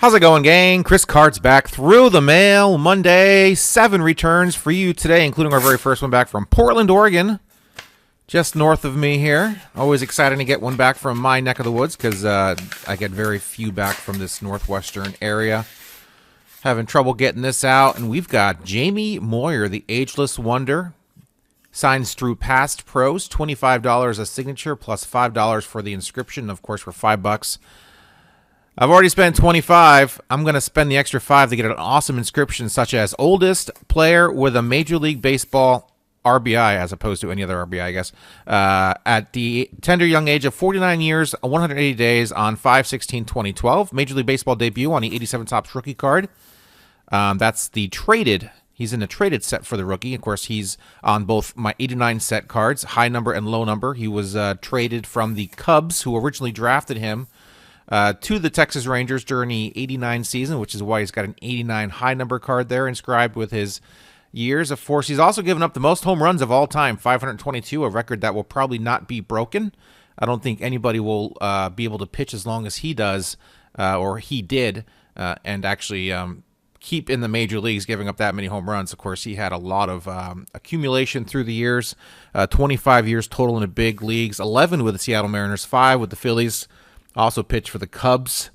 How's it going, gang? Chris Card's back through the mail Monday. 7 returns for you today, including our very first one back from Portland, Oregon, just north of me here. Always exciting to get one back from my neck of the woods because I get very few back from this northwestern area. Having trouble getting this out, and we've got Jamie Moyer, the ageless wonder. Signs through past pros, $25 a signature plus $5 for the inscription, of course, for $5. I've already spent $25. I'm going to spend the extra $5 to get an awesome inscription, such as oldest player with a Major League Baseball RBI, as opposed to any other RBI, I guess, at the tender young age of 49 years, 180 days on 5/16/2012. Major League Baseball debut on the 87 Topps rookie card. That's the traded. He's in a traded set for the rookie. Of course, he's on both my 89 set cards, high number and low number. He was traded from the Cubs, who originally drafted him, to the Texas Rangers during the 89 season, which is why he's got an 89 high number card there inscribed with his years. Of course, he's also given up the most home runs of all time, 522, a record that will probably not be broken. I don't think anybody will be able to pitch as long as he does, or he did, and actually keep in the major leagues, giving up that many home runs. Of course, he had a lot of accumulation through the years, 25 years total in the big leagues, 11 with the Seattle Mariners, 5 with the Phillies. Also pitched for the Cubs,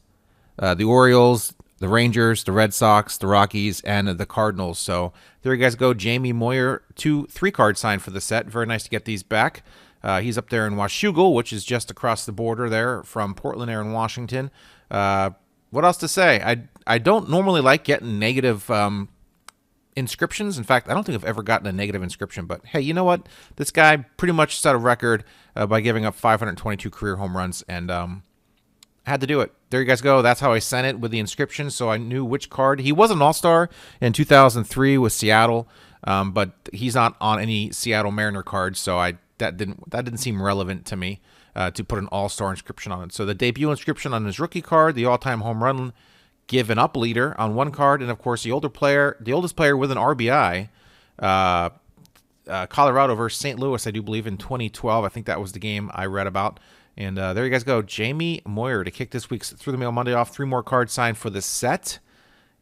the Orioles, the Rangers, the Red Sox, the Rockies, and the Cardinals. So there you guys go. Jamie Moyer, 3 cards signed for the set. Very nice to get these back. He's up there in Washougal, which is just across the border there from Portland there in Washington. What else to say? I don't normally like getting negative inscriptions. In fact, I don't think I've ever gotten a negative inscription. But hey, you know what? This guy pretty much set a record by giving up 522 career home runs, and had to do it. There you guys go. That's how I sent it with the inscription, so I knew which card. He was an all-star in 2003 with Seattle, but he's not on any Seattle Mariner cards, so that didn't seem relevant to me to put an all-star inscription on it. So the debut inscription on his rookie card, the all-time home run given up leader on one card, and of course the oldest player with an RBI. Colorado versus St. Louis, I do believe, in 2012. I think that was the game I read about. And there you guys go. Jamie Moyer to kick this week's Through the Mail Monday off. 3 more cards signed for the set.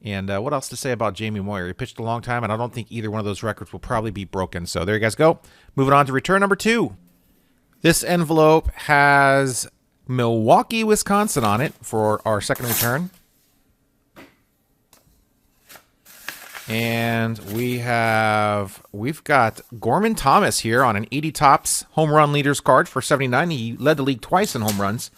And what else to say about Jamie Moyer? He pitched a long time, and I don't think either one of those records will probably be broken. So there you guys go. Moving on to return number 2. This envelope has Milwaukee, Wisconsin on it for our second return. And we've got Gorman Thomas here on an 80 Topps home run leaders card for 79. He led the league twice in home runs.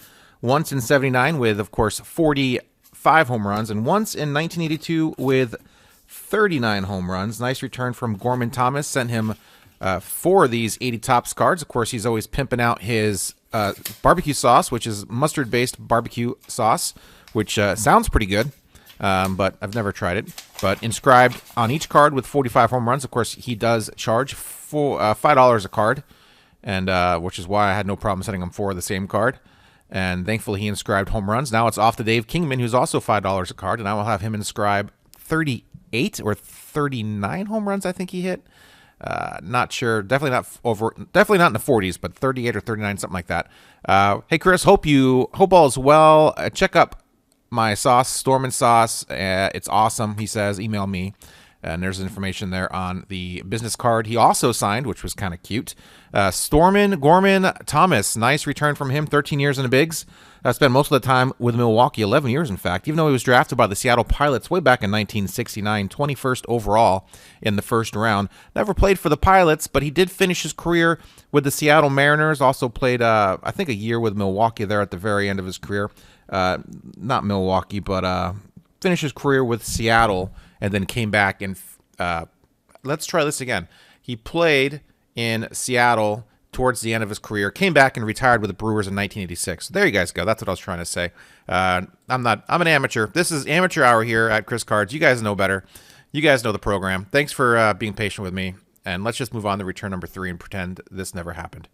Once in 79 with, of course, 45 home runs, and once in 1982 with 39 home runs. Nice return from Gorman Thomas. Sent him 4 of these 80 Topps cards. Of course, he's always pimping out his barbecue sauce, which is mustard-based barbecue sauce, which sounds pretty good. But I've never tried it. But inscribed on each card with 45 home runs. Of course, he does charge $5 a card, and which is why I had no problem sending him 4 of the same card. And thankfully, he inscribed home runs. Now it's off to Dave Kingman, who's also $5 a card, and I will have him inscribe 38 or 39 home runs. I think he hit. Not sure. Definitely not in the 40s, but 38 or 39, something like that. Hey, Chris. Hope all is well. Check up my sauce, Stormin sauce. It's awesome, he says. Email me. And there's information there on the business card he also signed, which was kind of cute. Gorman Thomas. Nice return from him. 13 years in the bigs. Spent most of the time with Milwaukee, 11 years, in fact, even though he was drafted by the Seattle Pilots way back in 1969, 21st overall in the first round. Never played for the Pilots, but he did finish his career with the Seattle Mariners. Also played, I think, a year with Milwaukee there at the very end of his career. Not Milwaukee, but finished his career with Seattle and then came back and let's try this again. He played in Seattle towards the end of his career, came back and retired with the Brewers in 1986. So there you guys go. That's what I was trying to say. I'm an amateur. This is amateur hour here at Chris Cards. You guys know better. You guys know the program. Thanks for being patient with me. And let's just move on to return number 3 and pretend this never happened.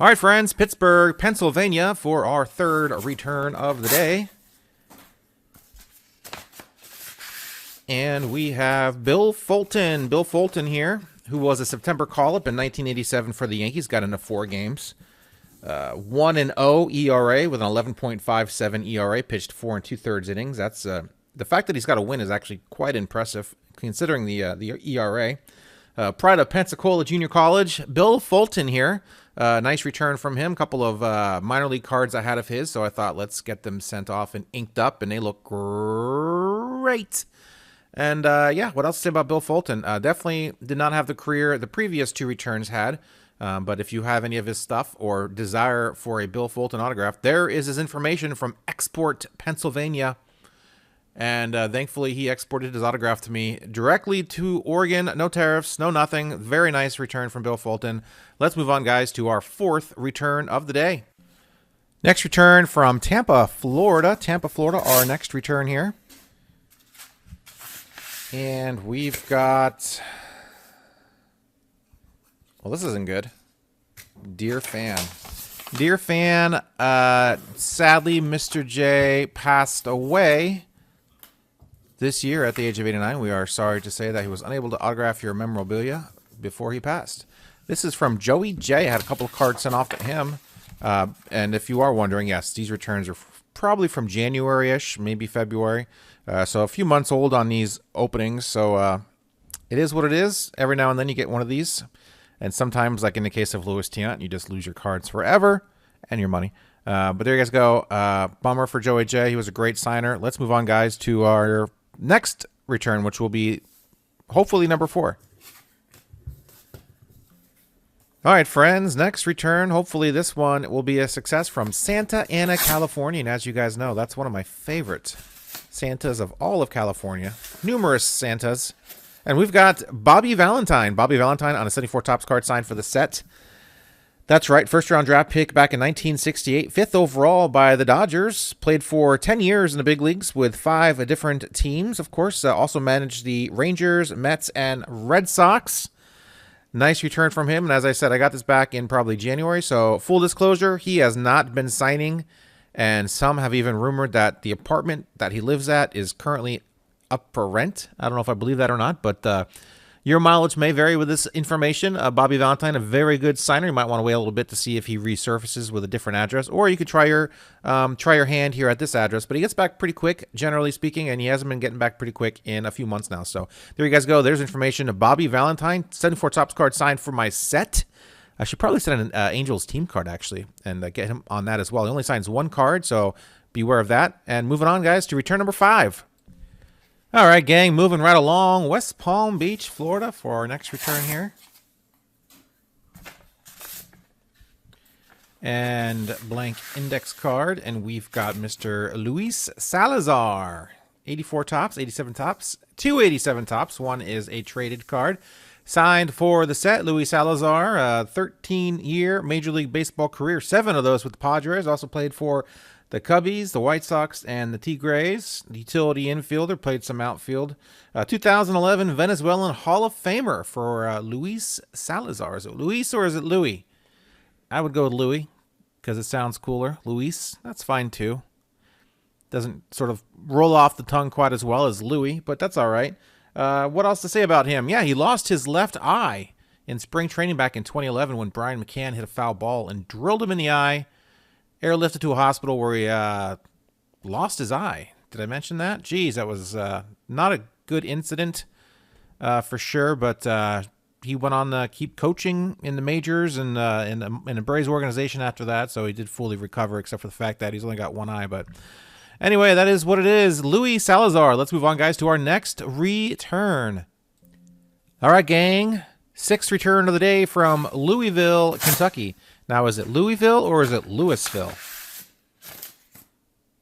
All right, friends, Pittsburgh, Pennsylvania for our third return of the day. And we have Bill Fulton. Bill Fulton here, who was a September call-up in 1987 for the Yankees. Got into 4 games. 1-0 ERA with an 11.57 ERA, pitched 4 2/3 innings. That's the fact that he's got a win is actually quite impressive considering the ERA. Pride of Pensacola Junior College, Bill Fulton here. Nice return from him. A couple of minor league cards I had of his, so I thought let's get them sent off and inked up, and they look great. And yeah, what else to say about Bill Fulton? Definitely did not have the career the previous 2 returns had. But if you have any of his stuff or desire for a Bill Fulton autograph, there is his information from Export, Pennsylvania. And thankfully, he exported his autograph to me directly to Oregon. No tariffs, no nothing. Very nice return from Bill Fulton. Let's move on, guys, to our 4th return of the day. Next return from Tampa, Florida. Tampa, Florida, our next return here. And we've got... Well, this isn't good. Dear fan. Dear fan, sadly, Mr. J passed away this year at the age of 89. We are sorry to say that he was unable to autograph your memorabilia before he passed. This is from Joey J. I had a couple of cards sent off to him. And if you are wondering, yes, these returns are probably from January-ish, maybe February. So a few months old on these openings. So it is what it is. Every now and then you get one of these. And sometimes, like in the case of Louis Tiant, you just lose your cards forever and your money. But there you guys go. Bummer for Joey J. He was a great signer. Let's move on, guys, to our next return, which will be hopefully number 4. All right, friends, next return. Hopefully this one will be a success from Santa Ana, California. And as you guys know, that's one of my favorite Santas of all of California. Numerous Santas. And we've got Bobby Valentine. Bobby Valentine on a 74 Topps card signed for the set. That's right. First-round draft pick back in 1968. 5th overall by the Dodgers. Played for 10 years in the big leagues with 5 different teams. Of course, also managed the Rangers, Mets, and Red Sox. Nice return from him. And as I said, I got this back in probably January. So full disclosure, he has not been signing. And some have even rumored that the apartment that he lives at is currently up for rent. I don't know if I believe that or not, but your mileage may vary with this information. Bobby Valentine, a very good signer. You might want to wait a little bit to see if he resurfaces with a different address, or you could try your hand here at this address. But he gets back pretty quick, generally speaking, and he hasn't been getting back pretty quick in a few months now. So there you guys go. There's information of Bobby Valentine, 74 Topps card signed for my set. I should probably send an Angels team card, actually, and get him on that as well. He only signs 1 card, so beware of that. And moving on, guys, to return number 5. All right, gang, moving right along. West Palm Beach, Florida for our next return here. And blank index card, and we've got Mr. Luis Salazar. 84 Topps, 87 Topps, 287 Topps. One is a traded card. Signed for the set, Luis Salazar, 13-year Major League Baseball career. 7 of those with the Padres. Also played for the Cubbies, the White Sox, and the Tigres. Utility infielder, played some outfield. 2011 Venezuelan Hall of Famer for Luis Salazar. Is it Luis or is it Louis? I would go with Louis because it sounds cooler. Luis, that's fine too. Doesn't sort of roll off the tongue quite as well as Louis, but that's all right. What else to say about him? Yeah, he lost his left eye in spring training back in 2011 when Brian McCann hit a foul ball and drilled him in the eye. Airlifted to a hospital where he lost his eye. Did I mention that? Geez, that was not a good incident for sure, but he went on to keep coaching in the majors and in the Braves organization after that, so he did fully recover except for the fact that he's only got 1 eye. But anyway, that is what it is. Luis Salazar. Let's move on, guys, to our next return. All right, gang. 6th return of the day from Louisville, Kentucky. Now, is it Louisville or is it Louisville?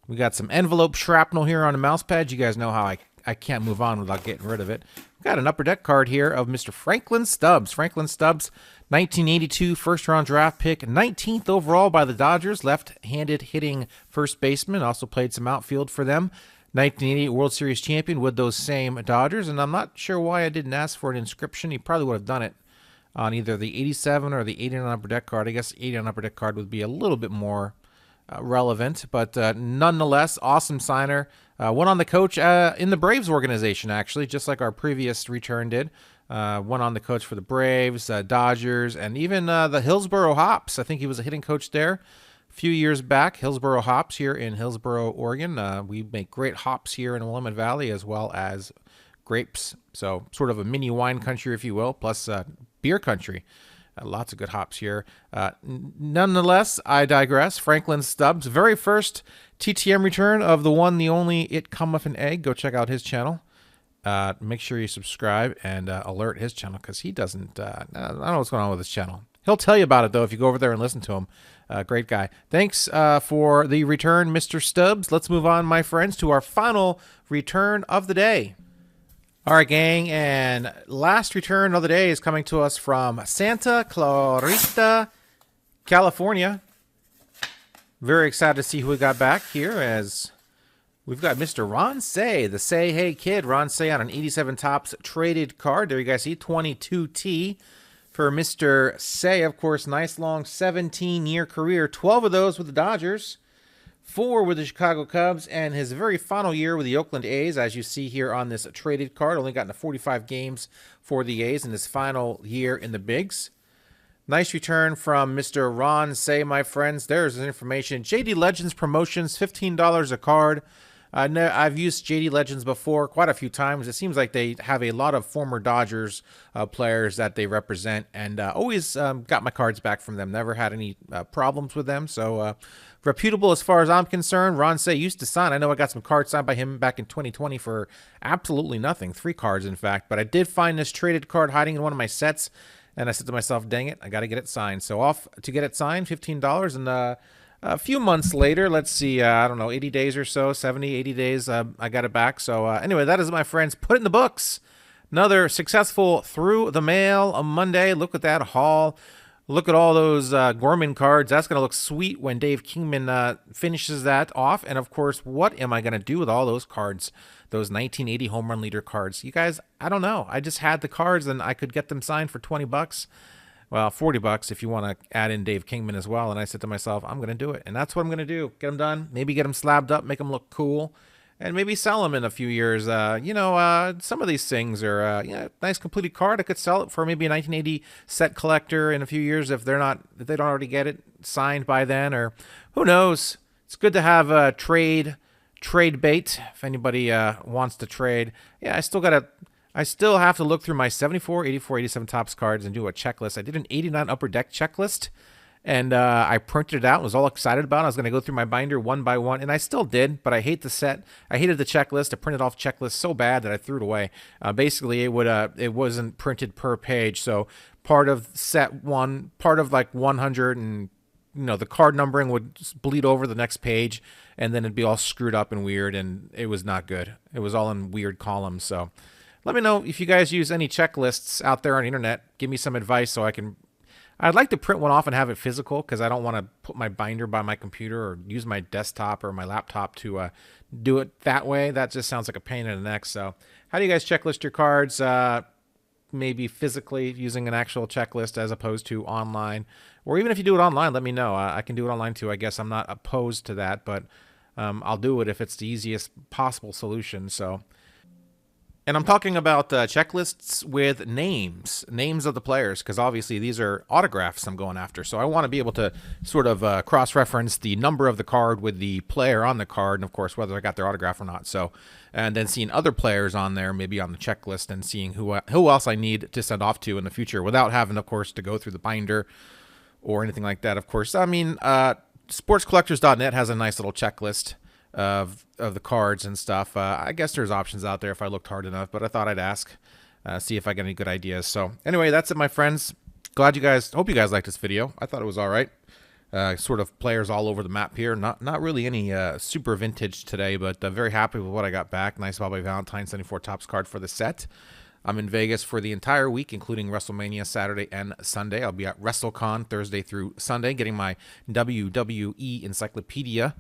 We got some envelope shrapnel here on the mouse pad. You guys know how I can't move on without getting rid of it. We've got an upper deck card here of Mr. Franklin Stubbs. Franklin Stubbs, 1982 first-round draft pick, 19th overall by the Dodgers, left-handed hitting first baseman. Also played some outfield for them. 1988 World Series champion with those same Dodgers. And I'm not sure why I didn't ask for an inscription. He probably would have done it on either the 87 or the 89 upper deck card. I guess 89 upper deck card would be a little bit more relevant, but nonetheless, awesome signer. Went on the coach in the Braves organization, actually, just like our previous return did. Went on to coach for the Braves, Dodgers, and even the Hillsboro Hops. I think he was a hitting coach there a few years back. Hillsboro Hops here in Hillsboro, Oregon. We make great hops here in Willamette Valley as well as grapes. So sort of a mini wine country, if you will, plus beer country. Lots of good hops here. Nonetheless, I digress. Franklin Stubbs, very first TTM return of the one, the only It Cometh an Egg. Go check out his channel. Make sure you subscribe and alert his channel because he doesn't, I don't know what's going on with his channel. He'll tell you about it, though, if you go over there and listen to him. Great guy. Thanks for the return, Mr. Stubbs. Let's move on, my friends, to our final return of the day. All right, gang, and last return of the day is coming to us from Santa Clarita, California. Very excited to see who we got back here, as we've got Mr. Ron Say, the Say Hey Kid. Ron Say on an 87 Topps traded card. There you guys see 22T for Mr. Say. Of course, nice long 17-year career. 12 of those with the Dodgers. 4 with the Chicago Cubs, and his very final year with the Oakland A's, as you see here on this traded card. Only gotten to 45 games for the A's in his final year in the Bigs. Nice return from Mr. Ron Say, my friends. There's his information. JD Legends promotions, $15 a card. I've used JD Legends before quite a few times. It seems like they have a lot of former Dodgers players that they represent, and always got my cards back from them. Never had any problems with them, so reputable as far as I'm concerned. Ron Say used to sign. I know I got some cards signed by him back in 2020 for absolutely nothing. 3 cards, in fact, but I did find this traded card hiding in one of my sets, and I said to myself, dang it, I got to get it signed. So off to get it signed, $15, and a few months later, let's see, I don't know, 80 days or so, 70, 80 days, I got it back. So anyway, that is, my friends, put it in the books. Another successful through the mail on Monday. Look at that haul. Look at all those Gorman cards. That's going to look sweet when Dave Kingman finishes that off. And, of course, what am I going to do with all those cards, those 1980 home run leader cards? You guys, I don't know. I just had the cards, and I could get them signed for 20 bucks. Well, 40 bucks if you want to add in Dave Kingman as well. And I said to myself, I'm going to do it. And that's what I'm going to do. Get them done. Maybe get them slabbed up, make them look cool, and maybe sell them in a few years. Some of these things are, nice completed card. I could sell it for maybe a 1980 set collector in a few years if they don't already get it signed by then, or who knows. It's good to have a trade bait if anybody wants to trade. Yeah, I still have to look through my 74, 84, 87 Topps cards and do a checklist. I did an 89 Upper Deck checklist, and I printed it out and was all excited about it. I was going to go through my binder one by one, and I still did, but I hate the set. I hated the checklist. I printed off checklist so bad that I threw it away. Basically, it wasn't printed per page, so part of set 1, part of like 100, and the card numbering would bleed over the next page, and then it'd be all screwed up and weird, and it was not good. It was all in weird columns, so let me know if you guys use any checklists out there on the internet. Give me some advice so I'd like to print one off and have it physical, because I don't want to put my binder by my computer or use my desktop or my laptop to do it that way. That just sounds like a pain in the neck. So how do you guys checklist your cards? Maybe physically using an actual checklist as opposed to online. Or even if you do it online, let me know. I can do it online too. I guess I'm not opposed to that, but I'll do it if it's the easiest possible solution. So, and I'm talking about checklists with names of the players, because obviously these are autographs I'm going after. So I want to be able to sort of cross-reference the number of the card with the player on the card, and of course whether I got their autograph or not. So, and then seeing other players on there, maybe on the checklist, and seeing who else I need to send off to in the future without having, of course, to go through the binder or anything like that. Of course, I mean, sportscollectors.net has a nice little checklist of the cards and stuff. I guess there's options out there if I looked hard enough, but I thought I'd ask, see if I get any good ideas. So anyway, that's it, my friends. Hope you guys liked this video. I thought it was all right. Sort of players all over the map here. Not really any super vintage today, but very happy with what I got back. Nice Bobby Valentine 74 Topps card for the set. I'm in Vegas for the entire week, including WrestleMania Saturday and Sunday. I'll be at WrestleCon Thursday through Sunday, getting my WWE Encyclopedia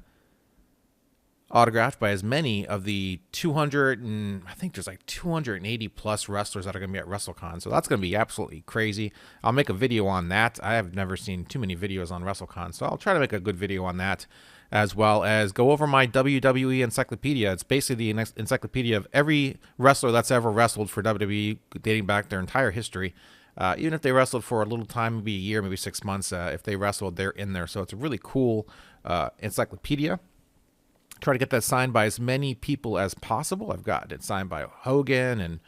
autographed by as many of the 200 and I think there's like 280 plus wrestlers that are going to be at WrestleCon. So that's going to be absolutely crazy. I'll make a video on that. I have never seen too many videos on WrestleCon, so I'll try to make a good video on that, as well as go over my WWE encyclopedia. It's basically the encyclopedia of every wrestler that's ever wrestled for WWE, dating back their entire history. Even if they wrestled for a little time, maybe a year, maybe 6 months, if they wrestled, they're in there. So it's a really cool encyclopedia. Try to get that signed by as many people as possible. I've got it signed by Hogan and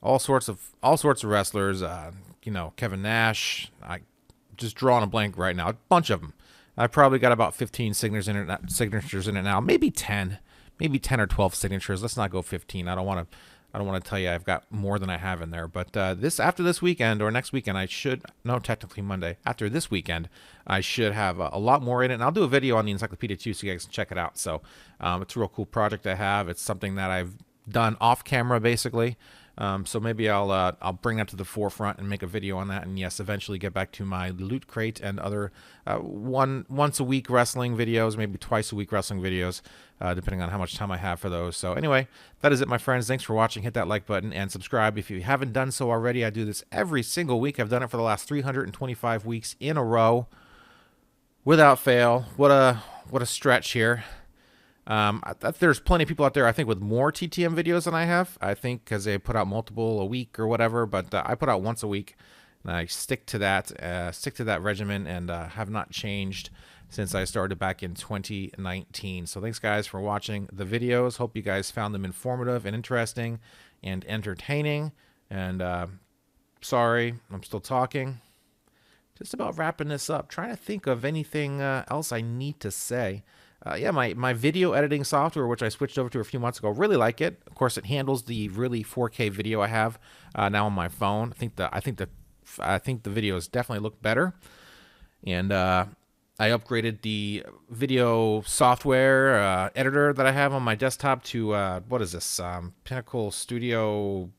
all sorts of wrestlers. Kevin Nash. I just drawing a blank right now. A bunch of them. I've probably got about 15 signatures in it now. Maybe 10 or 12 signatures. Let's not go 15. I don't want to tell you I've got more than I have in there. But after this weekend or next weekend, technically Monday. After this weekend, I should have a lot more in it. And I'll do a video on the encyclopedia too, so you guys can check it out. So it's a real cool project I have. It's something that I've done off camera, basically. So maybe I'll bring that to the forefront and make a video on that. And yes, eventually get back to my Loot Crate and other once a week wrestling videos, maybe twice a week wrestling videos, depending on how much time I have for those. So anyway, that is it, my friends. Thanks for watching. Hit that like button and subscribe if you haven't done so already. I do this every single week. I've done it for the last 325 weeks in a row without fail. What a stretch here. There's plenty of people out there, I think, with more TTM videos than I have. I think because they put out multiple a week or whatever, but I put out once a week, and I stick to that regimen, and have not changed since I started back in 2019. So thanks, guys, for watching the videos. Hope you guys found them informative and interesting and entertaining. And sorry, I'm still talking. Just about wrapping this up. Trying to think of anything else I need to say. My video editing software, which I switched over to a few months ago, really like it. Of course, it handles the really 4K video I have now on my phone. I think the videos definitely look better, and I upgraded the video software editor that I have on my desktop to what is this? Pinnacle Studio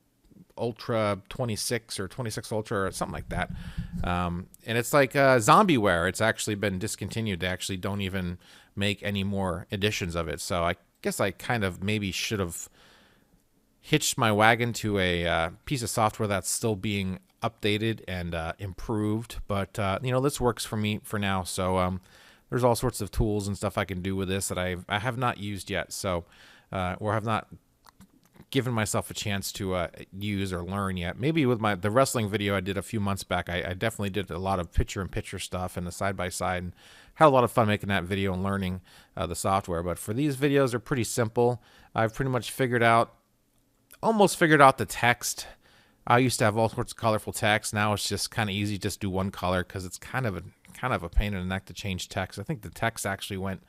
Ultra 26 or 26 Ultra or something like that. And it's like Zombieware. It's actually been discontinued. They actually don't even make any more editions of it. So I guess I kind of maybe should have hitched my wagon to a piece of software that's still being updated and improved. But, this works for me for now. So there's all sorts of tools and stuff I can do with this that I have not used yet. So, or have not given myself a chance to use or learn yet. Maybe with the wrestling video I did a few months back, I definitely did a lot of picture-in-picture stuff and the side-by-side, and had a lot of fun making that video and learning the software. But for these videos, they're pretty simple. I've pretty much almost figured out the text. I used to have all sorts of colorful text. Now it's just kind of easy, just do one color, because it's kind of a pain in the neck to change text. I think the text actually went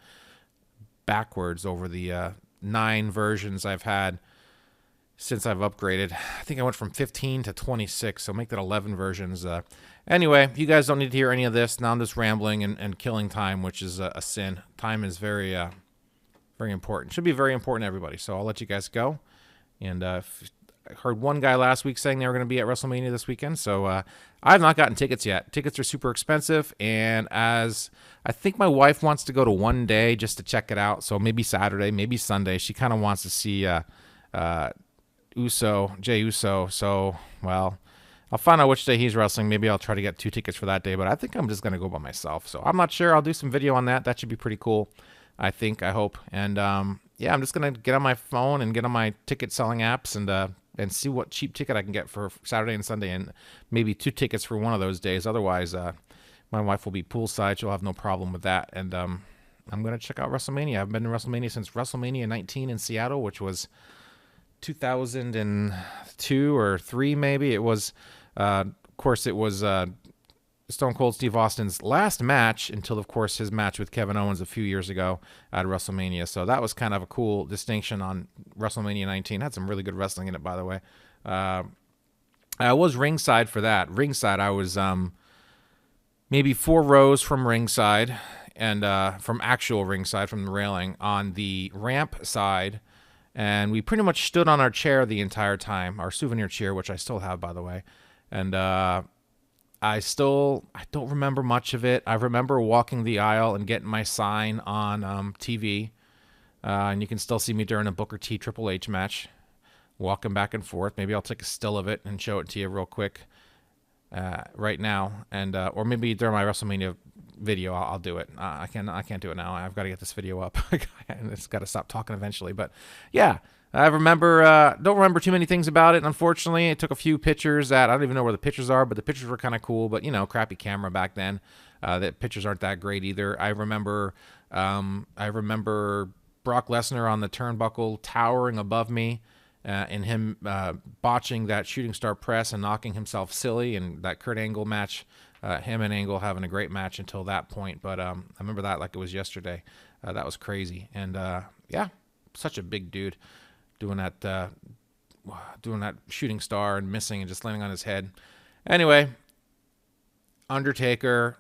backwards over the 9 versions I've had since I've upgraded. I think I went from 15 to 26, so make that 11 versions. Anyway, you guys don't need to hear any of this. Now I'm just rambling and killing time, which is a sin. Time is very, very important. Should be very important to everybody, so I'll let you guys go. And I heard one guy last week saying they were going to be at WrestleMania this weekend, so I have not gotten tickets yet. Tickets are super expensive, and as I think my wife wants to go to one day just to check it out, so maybe Saturday, maybe Sunday. She kind of wants to see Jey Uso, so, well, I'll find out which day he's wrestling. Maybe I'll try to get 2 tickets for that day, but I think I'm just going to go by myself, so I'm not sure. I'll do some video on that. That should be pretty cool, I hope. And, yeah, I'm just going to get on my phone and get on my ticket selling apps and see what cheap ticket I can get for Saturday and Sunday, and maybe 2 tickets for one of those days. Otherwise, my wife will be poolside. She'll have no problem with that, and I'm going to check out WrestleMania. I've been to WrestleMania since WrestleMania 19 in Seattle, which was 2002 or 3 maybe. It was of course it was Stone Cold Steve Austin's last match until, of course, his match with Kevin Owens a few years ago at WrestleMania. So that was kind of a cool distinction on WrestleMania 19. Had some really good wrestling in it, by the way. I was ringside for that. Ringside, I was maybe 4 rows from ringside, and from actual ringside, from the railing, on the ramp side. And we pretty much stood on our chair the entire time, our souvenir chair, which I still have, by the way. And I don't remember much of it. I remember walking the aisle and getting my sign on TV. And you can still see me during a Booker T Triple H match, walking back and forth. Maybe I'll take a still of it and show it to you real quick right now, and or maybe during my WrestleMania video I'll do it. I can't do it now. I've got to get this video up. And it's got to stop talking eventually. But yeah, I remember. Don't remember too many things about it. Unfortunately, I took a few pictures that I don't even know where the pictures are, but the pictures were kind of cool. But crappy camera back then. The pictures aren't that great either. I remember Brock Lesnar on the turnbuckle towering above me, and him botching that shooting star press and knocking himself silly, and that Kurt Angle match, him and Angle having a great match until that point. But I remember that like it was yesterday. That was crazy. And yeah, such a big dude doing that shooting star and missing and just landing on his head. Anyway, Undertaker,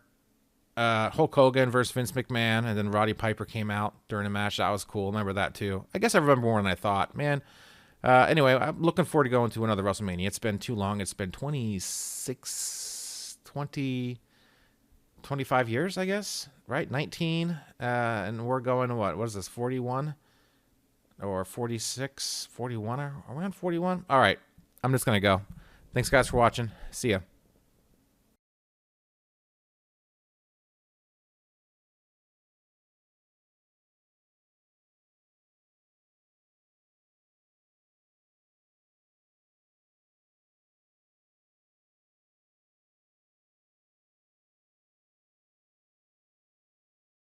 Hulk Hogan versus Vince McMahon, and then Roddy Piper came out during a match. That was cool. Remember that too. I guess I remember more than I thought, man. Anyway, I'm looking forward to going to another WrestleMania. It's been too long. It's been 25 years, I guess, right? 19, and we're going to what is this, 41 or 46, 41? Are we on 41? All right, I'm just going to go. Thanks, guys, for watching. See ya.